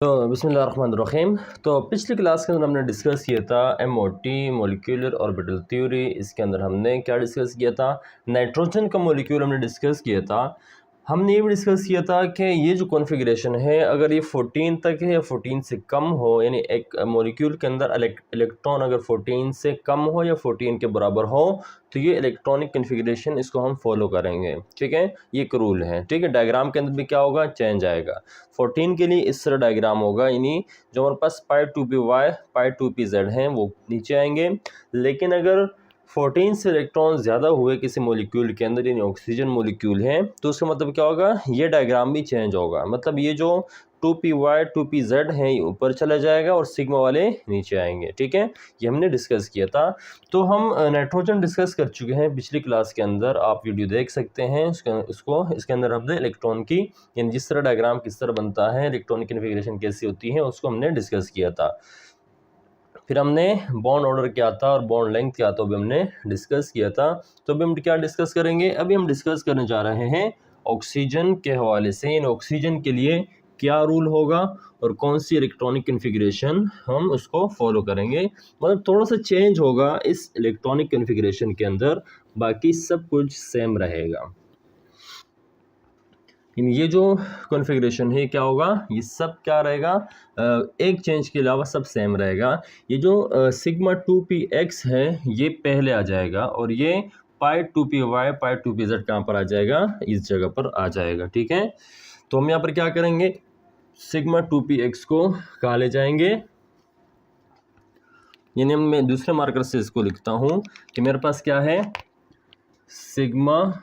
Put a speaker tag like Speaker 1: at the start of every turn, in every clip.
Speaker 1: तो बिस्मिल्लाहिर्रहमानिर्रहीम। तो पिछली क्लास के अंदर हमने डिस्कस किया था MOT मॉलिक्यूलर ऑर्बिटल थ्योरी। इसके अंदर हमने क्या डिस्कस किया था, नाइट्रोजन का मॉलिक्यूल हमने डिस्कस किया था। हमने ये भी डिस्कस किया था कि ये जो कॉन्फ़िगरेशन है अगर ये 14 तक है या 14 से कम हो, यानी एक मॉलिक्यूल के अंदर इलेक्ट्रॉन अगर 14 से कम हो या 14 के बराबर हो तो ये इलेक्ट्रॉनिक कॉन्फ़िगरेशन इसको हम फॉलो करेंगे। ठीक है, ये एक रूल है। ठीक है, डायग्राम के अंदर भी क्या होगा, चेंज आएगा। 14 के लिए इस तरह डायग्राम होगा, यानी जो हमारे पास π2py π2pz हैं वो नीचे आएंगे। लेकिन अगर 14 से इलेक्ट्रॉन ज़्यादा हुए किसी मॉलिक्यूल के अंदर, यानी ऑक्सीजन मॉलिक्यूल है, तो उसका मतलब क्या होगा, ये डायग्राम भी चेंज होगा। मतलब ये जो 2py 2pz है ये ऊपर चला जाएगा और सिग्मा वाले नीचे आएंगे। ठीक है, ये हमने डिस्कस किया था। तो हम नाइट्रोजन डिस्कस कर चुके हैं पिछली क्लास के अंदर, आप वीडियो देख सकते हैं उसको। इसके अंदर हमने इलेक्ट्रॉन की, यानी जिस तरह डायग्राम किस तरह बनता है, इलेक्ट्रॉनिक कॉन्फ़िगरेशन कैसी होती है, उसको हमने डिस्कस किया था। फिर हमने बॉन्ड ऑर्डर क्या था और बॉन्ड लेंथ क्या था, भी हमने डिस्कस किया था। तो अभी हम क्या डिस्कस करेंगे, अभी हम डिस्कस करने जा रहे हैं ऑक्सीजन के हवाले से, यानी ऑक्सीजन के लिए क्या रूल होगा और कौन सी इलेक्ट्रॉनिक कॉन्फ़िगरेशन हम उसको फॉलो करेंगे। मतलब थोड़ा सा चेंज होगा इस इलेक्ट्रॉनिक कॉन्फ़िगरेशन के अंदर, बाकी सब कुछ सेम रहेगा। ये जो कॉन्फ़िगरेशन है क्या होगा, ये सब क्या रहेगा, एक चेंज के अलावा सब सेम रहेगा। ये जो सिग्मा 2px है ये पहले आ जाएगा और ये π2py π2pz कहाँ पर आ जाएगा, इस जगह पर आ जाएगा। ठीक है, तो हम यहाँ पर क्या करेंगे, सिग्मा 2px को कहाँ ले जाएंगे, यानी मैं दूसरे मार्कर से इसको लिखता हूँ कि मेरे पास क्या है, सिग्मा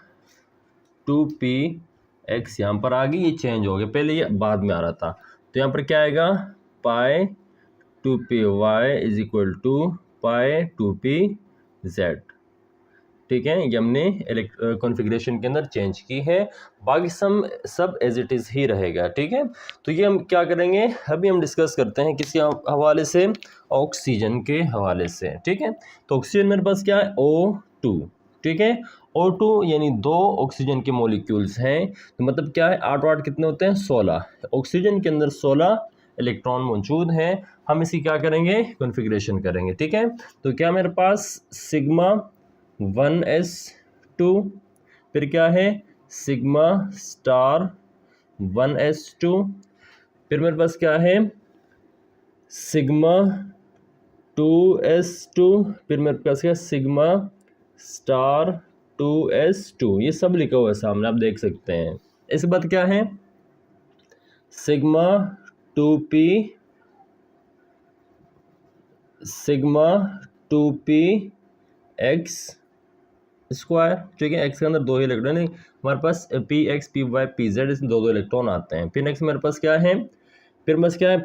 Speaker 1: 2px यहाँ पर आ गई, ये चेंज हो गया, पहले ये बाद में आ रहा था। तो यहाँ पर क्या आएगा, π2py is equal to π2pz। ठीक है, ये हमने कॉन्फ़िगरेशन के अंदर चेंज की है, बाकी सब एज इट इज़ ही रहेगा। ठीक है, तो ये हम क्या करेंगे, अभी हम डिस्कस करते हैं किसके हवाले से, ऑक्सीजन के हवाले से। ठीक है, तो ऑक्सीजन मेरे पास क्या है, O2। ठीक है, O2 यानी 2 ऑक्सीजन के मॉलिक्यूल्स हैं, तो मतलब क्या है, 8 8 कितने होते हैं, 16। ऑक्सीजन के अंदर 16 इलेक्ट्रॉन मौजूद हैं। हम इसी क्या करेंगे, कॉन्फ़िगरेशन करेंगे। ठीक है, तो क्या मेरे पास सिग्मा 1s2, फिर क्या है सिग्मा स्टार 1s2, फिर मेरे पास क्या है सिग्मा 2s2, फिर मेरे पास क्या है सिग्मा स्टार 2s2। ये सब लिखा हुआ है सामने, आप देख सकते हैं। इसके बाद क्या है sigma 2p sigma 2p x square. ठीक है, एक्स के अंदर 2 ही इलेक्ट्रॉन है, हमारे पास px py pz इसमें 2 इलेक्ट्रॉन आते हैं। फिर नेक्स्ट मेरे पास क्या है, फिर मेरे पास क्या है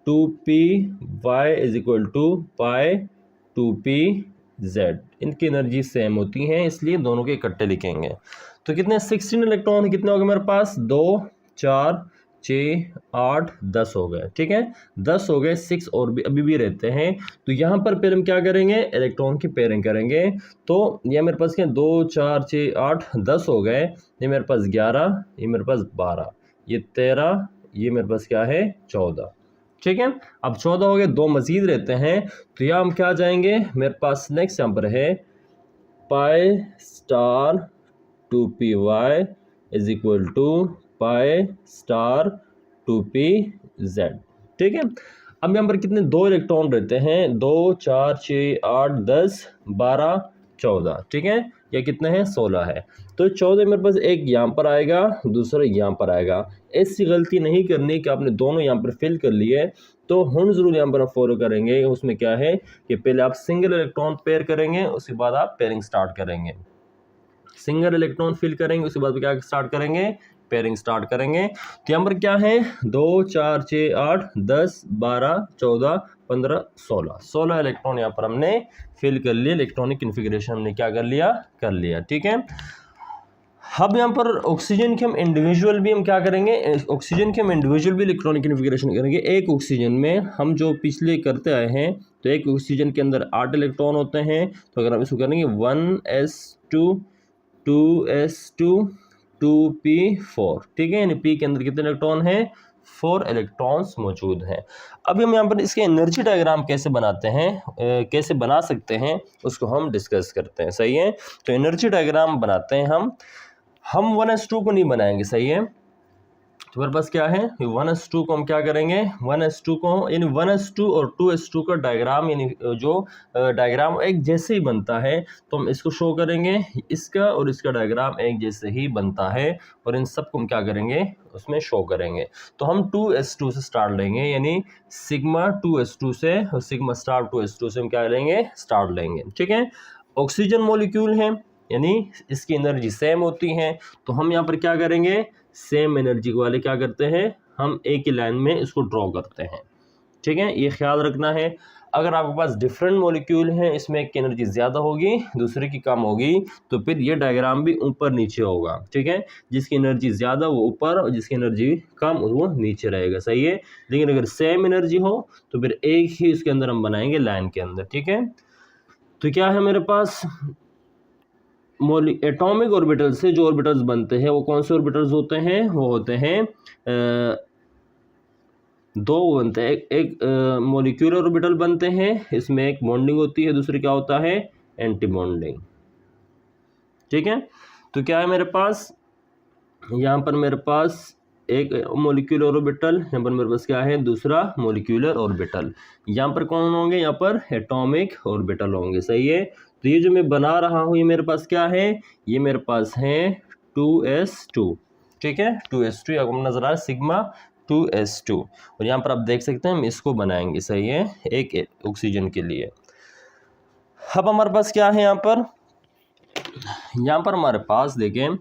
Speaker 1: π2py is equal to π2pz। इनकी एनर्जी सेम होती हैं, इसलिए दोनों के इकट्ठे लिखेंगे। तो कितने 16 इलेक्ट्रॉन कितने हो गए मेरे पास, 2 4 6 8 10 हो गए। ठीक है, 10 हो गए, 6 और भी अभी भी रहते हैं। तो यहाँ पर फिर हम क्या करेंगे, इलेक्ट्रॉन की पेयरिंग करेंगे। तो ये मेरे पास क्या 2 4 6 8 10 हो गए, ये मेरे पास 11, ये मेरे पास 12, ये 13, ये मेरे पास क्या है 14। ठीक है, अब 14 हो गए, 2 मजीद रहते हैं। तो यहाँ हम क्या जाएंगे, मेरे पास नेक्स्ट यहाँ पर है pi star 2py is equal to pi star 2pz। ठीक है, अब यहाँ पर कितने 2 इलेक्ट्रॉन रहते हैं, 2 4 6 8 10 12 14। ठीक है, ये कितने हैं 16 है। तो 14 मेरे पास एक यहाँ पर आएगा, दूसरा यहाँ पर आएगा। ऐसी गलती नहीं करनी कि आपने दोनों यहाँ पर फिल कर लिए। तो हम ज़रूर यहाँ पर आप फॉलो करेंगे, उसमें क्या है कि पहले आप सिंगल इलेक्ट्रॉन पेयर करेंगे, उसके बाद आप पेयरिंग स्टार्ट करेंगे। सिंगल इलेक्ट्रॉन फिल करेंगे, उसके बाद क्या स्टार्ट करेंगे, पेयरिंग स्टार्ट करेंगे। तो यहाँ पर क्या है 2 4 6 8 10 12 14 15 16 इलेक्ट्रॉन यहाँ पर हमने फिल कर लिए। इलेक्ट्रॉनिक कॉन्फ़िगरेशन हमने क्या कर लिया। ठीक है, अब यहाँ पर ऑक्सीजन के हम इंडिविजुअल भी हम क्या करेंगे, ऑक्सीजन के हम इंडिविजुअल भी इलेक्ट्रॉनिक कॉन्फ़िगरेशन करेंगे। एक ऑक्सीजन में हम जो पिछले करते आए हैं, तो एक ऑक्सीजन के अंदर 8 इलेक्ट्रॉन होते हैं। तो अगर हम इसको करेंगे 1s2 2s2 2p4। ठीक है, यानी p के अंदर कितने इलेक्ट्रॉन हैं, 4 इलेक्ट्रॉन्स मौजूद हैं। अभी हम यहाँ पर इसके एनर्जी डायग्राम कैसे बनाते हैं, कैसे बना सकते हैं, उसको हम डिस्कस करते हैं। सही है, तो एनर्जी डायग्राम बनाते हैं हम 1s2 को नहीं बनाएंगे। सही है, तो हमारे पास क्या है 1s2 को हम क्या करेंगे, 1s2 को यानी 1s2 और 2s2 का डायग्राम यानी जो डायग्राम एक जैसे ही बनता है तो हम इसको शो करेंगे, इसका और इसका डायग्राम एक जैसे ही बनता है और इन सब को हम क्या करेंगे उसमें शो करेंगे। तो हम 2s2 से स्टार्ट लेंगे, यानी सिग्मा 2s2 से और सिग्मा स्टार 2s2 से हम क्या लेंगे स्टार्ट लेंगे। ठीक है, ऑक्सीजन मॉलिक्यूल है यानी इसकी एनर्जी सेम होती है, तो हम यहाँ पर क्या करेंगे सेम एनर्जी वाले क्या करते हैं हम एक ही लाइन में इसको ड्रॉ करते हैं। ठीक है, ये ख्याल रखना है। अगर आपके पास डिफरेंट मॉलिक्यूल हैं, इसमें एक की एनर्जी ज़्यादा होगी दूसरे की कम होगी, तो फिर ये डायग्राम भी ऊपर नीचे होगा। ठीक है, जिसकी एनर्जी ज़्यादा वो ऊपर और जिसकी एनर्जी कम वो नीचे रहेगा। सही है, लेकिन अगर सेम एनर्जी हो तो फिर एक ही उसके अंदर हम बनाएंगे लाइन के अंदर। ठीक है, तो क्या है मेरे पास एटॉमिक ऑर्बिटल से जो ऑर्बिटल्स बनते हैं वो कौन से ऑर्बिटल्स होते हैं, वो होते हैं दो बनते हैं, एक मॉलिक्यूलर ऑर्बिटल बनते हैं, इसमें एक बॉन्डिंग होती है, दूसरी क्या होता है एंटी बॉन्डिंग। ठीक है, तो क्या है मेरे पास यहाँ पर मेरे पास एक मॉलिक्यूलर ऑर्बिटल, यहाँ पर मेरे पास क्या है दूसरा मॉलिक्यूलर ऑर्बिटल। यहाँ पर कौन होंगे, यहाँ पर एटॉमिक ऑर्बिटल होंगे। सही है, तो ये जो मैं बना रहा हूँ ये मेरे पास क्या है, ये मेरे पास है 2s2। ठीक है, 2s2 आपको नजर आ रहा है सिग्मा 2s2, और यहाँ पर आप देख सकते हैं हम इसको बनाएंगे। सही है, एक ऑक्सीजन के लिए। अब हमारे पास क्या है यहाँ पर हमारे पास देखें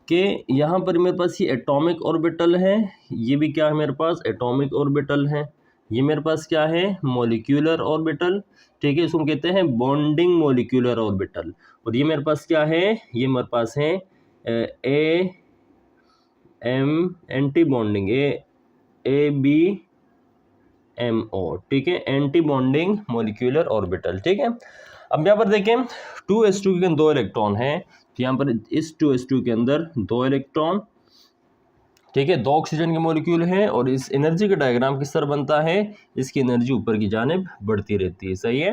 Speaker 1: कि यहाँ पर मेरे पास ये एटॉमिक ऑर्बिटल है, ये भी क्या है मेरे पास एटॉमिक ऑर्बिटल है, ये मेरे पास क्या है मॉलिक्यूलर ऑर्बिटल। ठीक है, इसको कहते हैं बॉन्डिंग मॉलिक्यूलर ऑर्बिटल। और ये मेरे पास क्या है, ये मेरे पास है A M anti bonding A B M O. ठीक है, एंटी बॉन्डिंग मॉलिक्यूलर ऑर्बिटल। ठीक है, अब यहाँ पर देखें 2s2 के 2 इलेक्ट्रॉन हैं, तो यहाँ पर इस 2s2 के अंदर 2 इलेक्ट्रॉन। ठीक है, 2 ऑक्सीजन के मॉलिक्यूल हैं और इस एनर्जी का डायग्राम किस तरह बनता है, इसकी एनर्जी ऊपर की जानिब बढ़ती रहती है। सही है,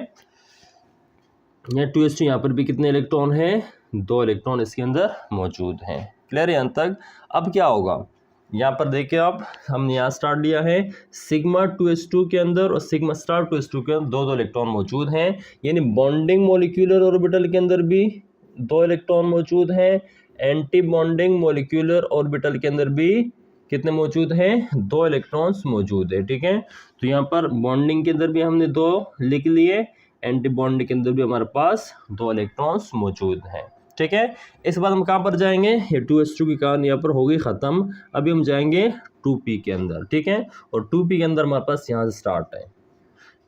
Speaker 1: यहाँ 2s2 यहाँ पर भी कितने इलेक्ट्रॉन हैं, 2 इलेक्ट्रॉन इसके अंदर मौजूद हैं। क्लियर है यहाँ तक। अब क्या होगा यहाँ पर देखिए आप, हमने यहाँ स्टार्ट लिया है सिग्मा 2s2 के अंदर और सिग्मा स्टार 2s2 के अंदर 2 इलेक्ट्रॉन मौजूद हैं, यानी बॉन्डिंग मॉलिक्यूलर ऑर्बिटल के अंदर भी 2 इलेक्ट्रॉन मौजूद हैं, एंटी बॉन्डिंग मॉलिक्यूलर ऑर्बिटल के अंदर भी कितने मौजूद हैं 2 इलेक्ट्रॉन्स मौजूद है। ठीक है, तो यहाँ पर बॉन्डिंग के अंदर भी हमने 2 लिख लिए, एंटी बॉन्डिंग के अंदर भी हमारे पास 2 इलेक्ट्रॉन्स मौजूद हैं। ठीक है, इसके बाद हम कहाँ पर जाएंगे, ये 2s2 की कहानी यहाँ पर होगी ख़त्म। अभी हम जाएंगे 2p के अंदर। ठीक है, और 2p के अंदर हमारे पास यहाँ से स्टार्ट है,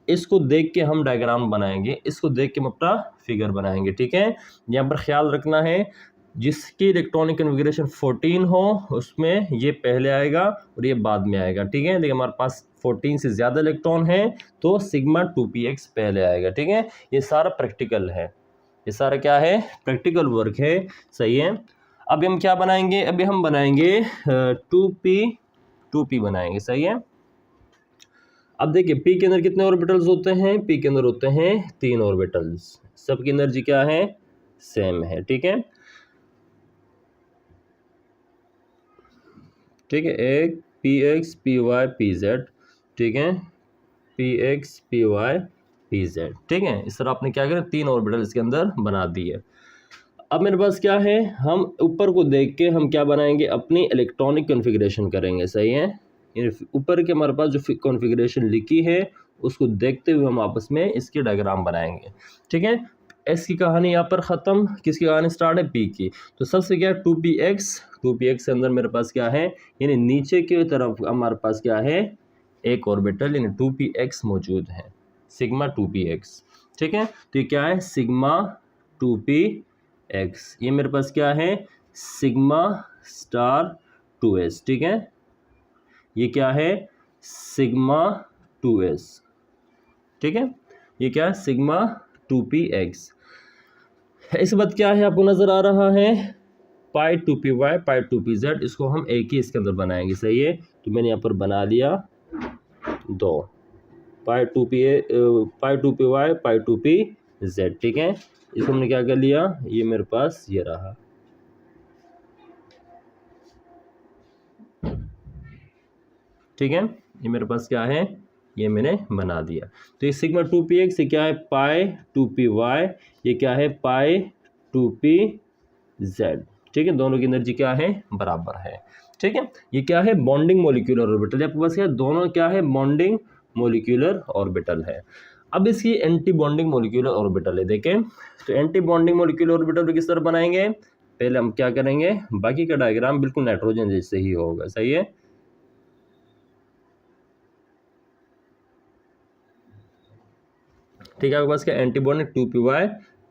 Speaker 1: इसको देख के हम डायग्राम बनाएंगे, इसको देख के हम अपना फिगर बनाएंगे। ठीक है, यहाँ पर ख्याल रखना है जिसकी इलेक्ट्रॉनिक कन्फिगरेशन 14 हो उसमें ये पहले आएगा और ये बाद में आएगा। ठीक है, लेकिन हमारे पास 14 से ज़्यादा इलेक्ट्रॉन है तो सिग्मा 2px पहले आएगा। ठीक है, ये सारा प्रैक्टिकल है, ये सारा क्या है प्रैक्टिकल वर्क है। सही है, अभी हम क्या बनाएंगे, अभी हम बनाएंगे 2p बनाएंगे। सही है, अब देखिए p के अंदर कितने ऑर्बिटल्स होते हैं, p के अंदर होते हैं 3 ऑर्बिटल्स, सबकी एनर्जी क्या है सेम है। ठीक है, ठीक है, एक px py pz। ठीक है, px py pz। ठीक है, इस तरह आपने क्या करें 3 ऑर्बिटल इसके अंदर बना दिए। अब मेरे पास क्या है, हम ऊपर को देख के हम क्या बनाएंगे अपनी इलेक्ट्रॉनिक कॉन्फ़िगरेशन करेंगे। सही है, ऊपर के हमारे पास जो कॉन्फ़िगरेशन लिखी है उसको देखते हुए हम आपस में इसके डायग्राम बनाएंगे। ठीक है, एस की कहानी यहाँ पर ख़त्म, किसकी कहानी स्टार्ट है पी की। तो सबसे क्या 2px के अंदर मेरे पास क्या है, यानी नीचे की तरफ हमारे पास क्या है एक ऑर्बिटल यानी 2px मौजूद है, सिग्मा 2px। ठीक है, तो ये क्या है सिग्मा 2px, ये मेरे पास क्या है सिग्मा स्टार 2s। ठीक है, ये क्या है सिग्मा 2s। ठीक है, ये क्या है सिग्मा 2px। इस बात क्या है आपको नज़र आ रहा है पाई 2py पाई 2pz, इसको हम एक ही इसके अंदर बनाएंगे। सही है, तो मैंने यहाँ पर बना लिया 2 पाई 2p पाई 2py पाई 2pz, ठीक है। इसको हमने क्या कर लिया, ये मेरे पास ये रहा, ठीक है। ये मेरे पास क्या है, ये मैंने बना दिया। तो ये सिग्मा 2px ये क्या है, पाई 2py, ये क्या है पाई 2pz, ठीक है। दोनों की एनर्जी क्या है, बराबर है, ठीक है। ये क्या है, बॉन्डिंग मोलिक्यूलर ऑर्बिटल। आपके पास क्या है, दोनों क्या है, बॉन्डिंग मोलिक्यूलर ऑर्बिटल है। अब इसकी एंटी बॉन्डिंग मोलिक्यूलर ऑर्बिटल है, देखें। तो एंटी बॉन्डिंग मोलिक्यूलर ऑर्बिटल किस तरह बनाएंगे, पहले हम क्या करेंगे, बाकी का डायग्राम बिल्कुल नाइट्रोजन जैसे ही होगा, सही है। ठीक है, आपके पास क्या एंटी बॉन्डिंग 2py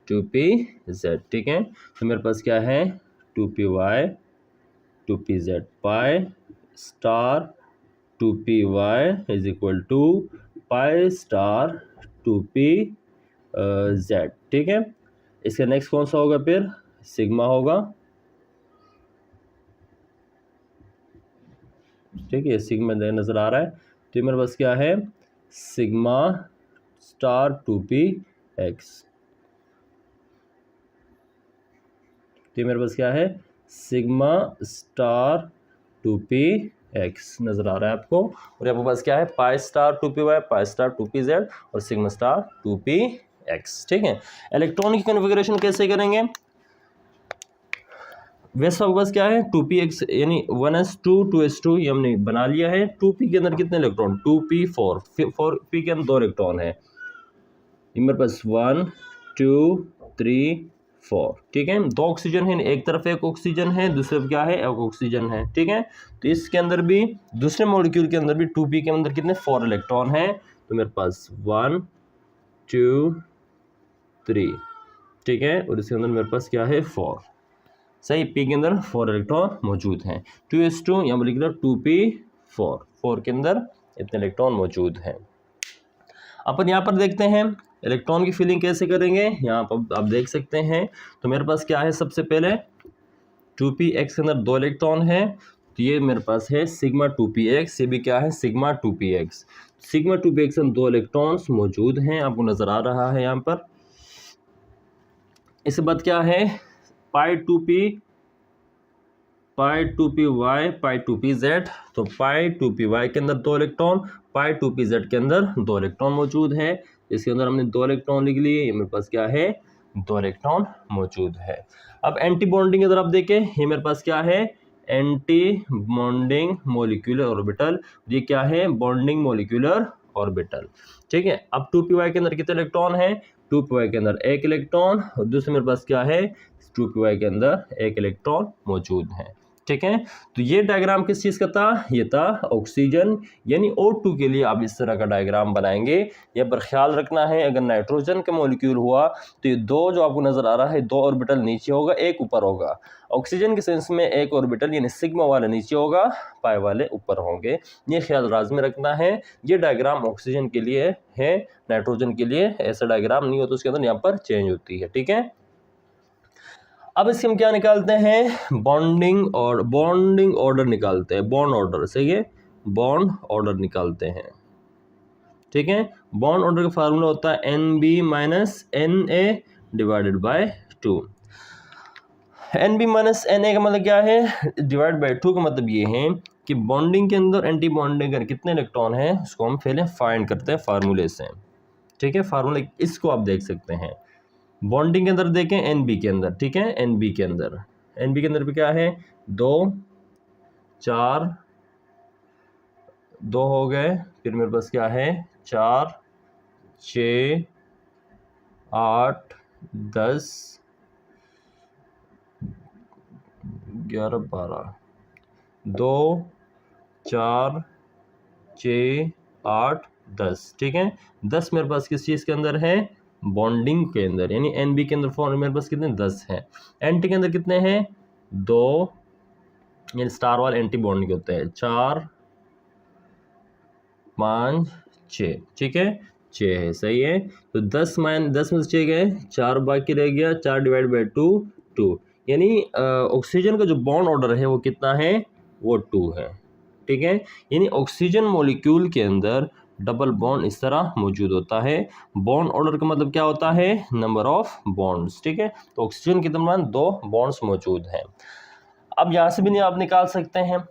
Speaker 1: 2pz, ठीक है। तो मेरे पास क्या है 2py 2pz pi star 2py is equal to pi star 2pz, ठीक है। इसका नेक्स्ट कौन सा होगा, फिर सिग्मा होगा, ठीक है। सिग्मा नजर आ रहा है। तो मेरे पास क्या है, सिग्मा स्टार 2px, तो मेरे पास क्या है, सिग्मा स्टार 2px नजर आ रहा है आपको। और आपके पास क्या है, पाई स्टार 2py पाई स्टार 2pz और सिग्मा स्टार 2px, ठीक है। इलेक्ट्रॉन की कॉन्फ़िगरेशन कैसे करेंगे, वैसे आपके पास क्या है 2px यानी 1s2 2s2 ये हमने बना लिया है। 2p के अंदर कितने इलेक्ट्रॉन, 2p4 4p के अंदर 2 इलेक्ट्रॉन है। ये मेरे पास 1 2 3 4, ठीक है। 2 ऑक्सीजन है, एक तरफ एक ऑक्सीजन है, दूसरे क्या है, एक ऑक्सीजन है, ठीक है। तो इसके अंदर भी दूसरे मॉलिक्यूल के अंदर भी 2p के अंदर कितने 4 इलेक्ट्रॉन है। तो मेरे पास 1 2 3, ठीक है। और इसके अंदर मेरे पास क्या है 4, सही। p के अंदर 4 इलेक्ट्रॉन मौजूद हैं। 2s2 यहाँ पर लिख रहा 2p4 4 के अंदर इतने इलेक्ट्रॉन मौजूद हैं। अपन यहाँ पर देखते हैं इलेक्ट्रॉन की फिलिंग कैसे करेंगे, यहाँ पर आप देख सकते हैं। तो मेरे पास क्या है, सबसे पहले 2px के अंदर 2 इलेक्ट्रॉन है, तो ये मेरे पास है सिग्मा 2px, ये भी क्या है सिग्मा 2px। सिग्मा 2px में 2 इलेक्ट्रॉन्स मौजूद हैं, आपको नजर आ रहा है यहाँ पर। इसके बाद क्या है पाई 2py पाई 2pz, तो पाई 2py के अंदर 2 इलेक्ट्रॉन, पाई 2pz के अंदर 2 इलेक्ट्रॉन मौजूद है। इसके अंदर हमने 2 इलेक्ट्रॉन लिख लिए, ये मेरे पास क्या है 2 इलेक्ट्रॉन मौजूद है। अब एंटी बॉन्डिंग की तरफ देखें, ये मेरे पास क्या है एंटी बॉन्डिंग मोलिक्यूलर ऑर्बिटल, ये क्या है बॉन्डिंग मोलिक्यूलर ऑर्बिटल, ठीक है। अब 2py के अंदर कितने इलेक्ट्रॉन है, 2py के अंदर 1 इलेक्ट्रॉन, और दूसरे मेरे पास क्या है 2py के अंदर 1 इलेक्ट्रॉन मौजूद है, ठीक है। तो ये डायग्राम किस चीज़ का था, ये था ऑक्सीजन यानी O2 के लिए आप इस तरह का डायग्राम बनाएंगे। यहाँ पर ख्याल रखना है, अगर नाइट्रोजन का मॉलिक्यूल हुआ तो ये 2 जो आपको नज़र आ रहा है 2 ऑर्बिटल नीचे होगा, एक ऊपर होगा। ऑक्सीजन के सेंस में एक ऑर्बिटल यानी सिग्मा वाला नीचे होगा, पाई वाले ऊपर होंगे। ये ख्याल राज में रखना है। ये डायग्राम ऑक्सीजन के लिए है, नाइट्रोजन के लिए ऐसा डायग्राम नहीं होता, उसके अंदर यहाँ पर चेंज होती है, ठीक है। अब इसके हम क्या निकालते हैं, बॉन्डिंग और बॉन्डिंग ऑर्डर निकालते हैं, बॉन्ड ऑर्डर, सही है, बॉन्ड ऑर्डर निकालते हैं, ठीक है। बॉन्ड ऑर्डर का फार्मूला होता है NB minus NA divided by 2। NB minus NA का मतलब क्या है, डिवाइड बाय 2 का मतलब ये है कि बॉन्डिंग के अंदर एंटी बॉन्डिंग का कितने इलेक्ट्रॉन है उसको हम पहले फाइंड करते हैं फार्मूले से, ठीक है। फार्मूला इसको आप देख सकते हैं। बॉन्डिंग के अंदर देखें NB के अंदर, ठीक है, NB के अंदर भी क्या है 2 4 2 हो गए, फिर मेरे पास क्या है 4 6 8 10 11 12 2 4 6 8 10, ठीक है। 10 मेरे पास किस चीज़ के अंदर है, बॉन्डिंग के अंदर, यानी NB के अंदर फॉर्म मेरे पास कितने 10 है। NT के अंदर कितने हैं 2, यानी स्टार वाले एंटी बॉन्डिंग होते हैं 4 5 6, ठीक है 6 है, सही है। तो 10 में से 6 गए, 4 बाकी रह गया, 4 डिवाइड बाई 2 2, यानी ऑक्सीजन का जो बॉन्ड ऑर्डर है वो कितना है, वो 2 है, ठीक है। यानी ऑक्सीजन मॉलिक्यूल के अंदर डबल बॉन्ड इस तरह मौजूद होता है। बॉन्ड ऑर्डर का मतलब क्या होता है, नंबर ऑफ बॉन्ड्स, ठीक है। तो ऑक्सीजन के दरमियान 2 बॉन्ड्स मौजूद हैं। अब यहाँ से भी नहीं आप निकाल सकते हैं,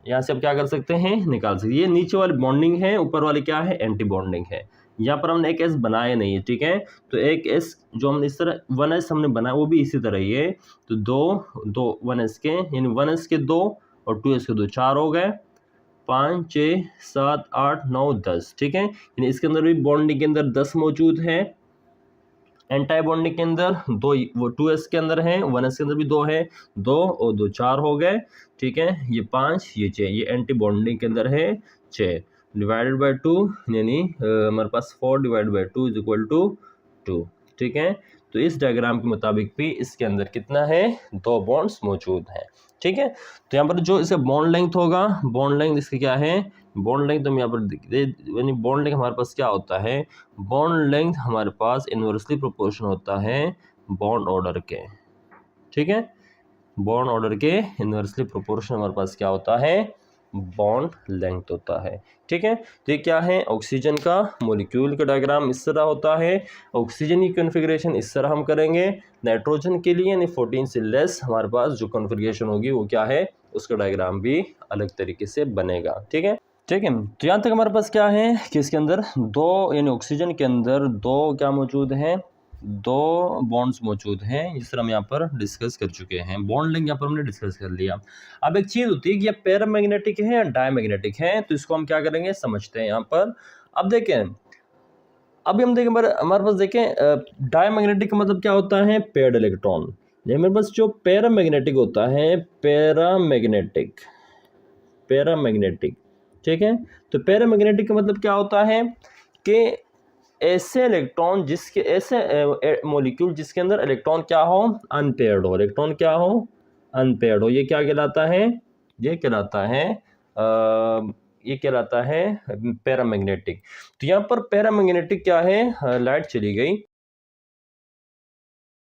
Speaker 1: यहाँ से आप क्या कर सकते हैं, निकाल सकते हैं। ये नीचे वाली बॉन्डिंग है, ऊपर वाली क्या है, एंटी बॉन्डिंग है। यहाँ पर हमने एक एस बनाया नहीं है, ठीक है। तो एक एस जो हमने इस तरह 1s हमने बनाया वो भी इसी तरह ही है। तो दो 1s के, यानी 1s के 2 और 2s के 2, 4 हो गए, 5 6 7 8 9 10, ठीक है। यानी इसके अंदर भी बॉन्डिंग के अंदर 10 मौजूद है। एंटी बॉन्डिंग के अंदर 2, वो 2s के अंदर है, 1s के अंदर भी 2 है, 2 और 2 4 हो गए, ठीक है। ये 5 ये 6, ये एंटी बॉन्डिंग के अंदर है 6, डिवाइडेड बाय 2, यानी हमारे पास 4 divided by 2 is equal to 2, ठीक है। तो इस डायग्राम के मुताबिक भी इसके अंदर कितना है, 2 बॉन्ड्स मौजूद हैं, ठीक है। तो यहाँ पर जो इसका बॉन्ड लेंथ होगा, बॉन्ड लेंथ इसकी क्या है, बॉन्ड लेंथ हम यहाँ पर यानी बॉन्ड लेंथ हमारे पास क्या होता है, बॉन्ड लेंथ हमारे पास इन्वर्सली प्रोपोर्शन होता है बॉन्ड ऑर्डर के, ठीक है। बॉन्ड ऑर्डर के इन्वर्सली प्रोपोर्शन हमारे पास क्या होता है, बॉन्ड लेंथ होता है, ठीक है। तो ये क्या है, ऑक्सीजन का मॉलिक्यूल का डायग्राम इस तरह होता है। ऑक्सीजन की कॉन्फ़िगरेशन इस तरह हम करेंगे। नाइट्रोजन के लिए यानी 14 से लेस हमारे पास जो कॉन्फ़िगरेशन होगी वो क्या है, उसका डायग्राम भी अलग तरीके से बनेगा, ठीक है। ठीक है, तो यहाँ तक हमारे पास क्या है कि इसके अंदर 2, यानी ऑक्सीजन के अंदर 2 क्या मौजूद हैं, 2 बॉन्ड्स मौजूद हैं, जिस तरह हम यहाँ पर डिस्कस कर चुके हैं। बॉन्ड लेंथ यहाँ पर हमने डिस्कस कर लिया। अब एक चीज़ होती है कि ये पैरामैग्नेटिक है या डायमैग्नेटिक है, तो इसको हम क्या करेंगे समझते हैं यहाँ पर। अब देखें, अभी हम देखें हमारे पास देखें डायमैग्नेटिक का मतलब क्या होता है, पेयर्ड इलेक्ट्रॉन। मेरे पास जो पैरामैग्नेटिक होता है, पैरामैग्नेटिक, ठीक है। तो पैरामैग्नेटिक का मतलब क्या होता है कि ऐसे इलेक्ट्रॉन जिसके, ऐसे मॉलिक्यूल जिसके अंदर इलेक्ट्रॉन क्या हो, अनपेयर्ड हो, इलेक्ट्रॉन क्या हो, अनपेयर्ड हो, ये क्या कहलाता है, ये कहलाता है पैरामैग्नेटिक। तो यहाँ पर पैरामैग्नेटिक क्या है, लाइट चली गई।